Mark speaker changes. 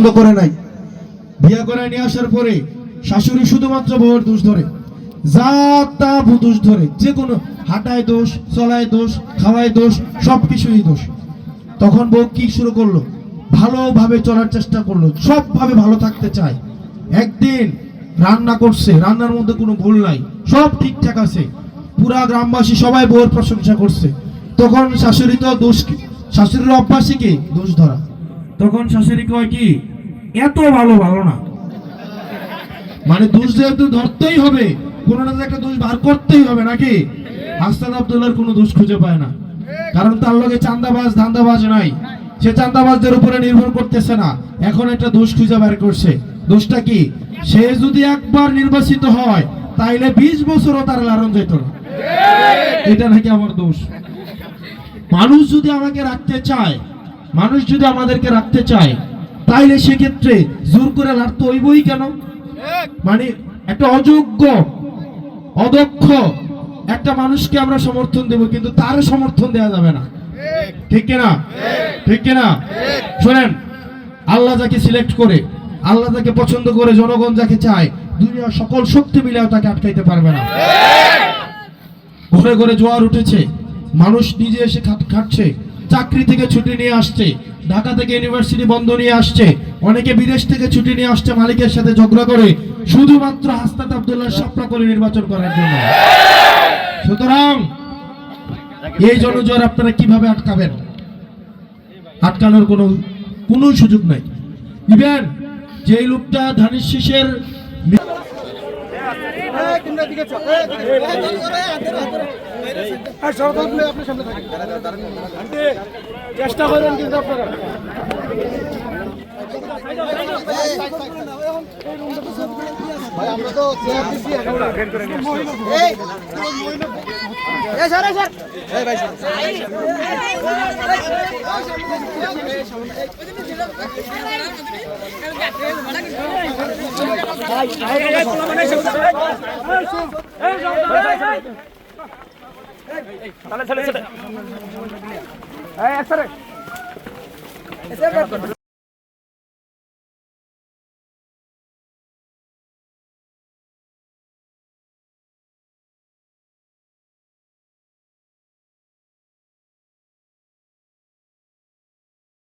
Speaker 1: পছন্দ করে নাই। বিয়ে করে নিয়ে আসার পরে শাশুড়ি শুধুমাত্র বউয়ের দোষ ধরে, যা তা দোষ ধরে, যে কোনো হাঁটায় দোষ, চলায় দোষ, খাওয়ায় দোষ, সবকিছুই দোষ। তখন বউ কি শুরু করলো, ভালোভাবে চলার চেষ্টা করলো, সবভাবে ভালো থাকতে চায়। একদিন রান্না করছে, রান্নার মধ্যে কোনো ভুল নাই, সব ঠিকঠাক আছে, পুরা গ্রামবাসী সবাই বউয়ের প্রশংসা করছে। তখন শাশুড়ি তো দোষ, শাশুড়ির অভ্যাসই কি দোষ ধরা। তখন শাশুড়ি কয় কি, এত ভালো ভালো না, মানে দোষ যেহেতু ধরতেই হবে, কোনো না একটা দোষ বার করতেই হবে নাকি। হাসান আব্দুল্লাহর কোনো দোষ খুঁজে পায় না, কারণ তার লগে চাঁদাবাজ ধান্দাবাজ নাই, সে চাঁদাবাজদের উপরে নির্ভর করতেছে না। এখন একটা দোষ খুঁজে বের করছে। দোষটা কি, সে যদি একবার নির্বাচিত হয় তাইলে 20 বছরও তার লালন যেত না, এটা নাকি আমার দোষ। মানুষ যদি আমাকে রাখতে চায়, মানুষ যদি আমাদেরকে রাখতে চায়, তাইলে সেক্ষেত্রে জোর করে লাড়তে হইবই কেন? মানে একটা অযোগ্য অদক্ষ একটা মানুষকে আমরা সমর্থন দেব, কিন্তু তার সমর্থন দেওয়া যাবে না, ঠিক কিনা? ঠিক কিনা? শোনেন, আল্লাহ যাকে সিলেক্ট করে, আল্লাহ যাকে পছন্দ করে, জনগণ যাকে চায়, দুনিয়ার সকল শক্তি মিলেও তাকে আটকাইতে পারবে না। ঘরে ঘরে জোয়ার উঠেছে, মানুষ নিজে এসে খাটছে, চাকরি থেকে ছুটি নিয়ে আসছে, ঢাকা থেকে ইউনিভার্সিটি বন্ধ নিয়ে আসছে, অনেকে বিদেশ থেকে ছুটি নিয়ে আসছে মালিকের সাথে ঝগড়া করে, শুধুমাত্র হাসনাত আব্দুল্লাহর সাপলা করে নির্বাচন করার জন্য। সুতরাং এই জনজোয়ার আপনারা কিভাবে আটকাবেন? আটকানোর কোনো সুযোগ নাই। ইভেন যে লোকটা ধানের শীষের
Speaker 2: চেষ্টা করেন, কিন্তু আপনারা আমরা তো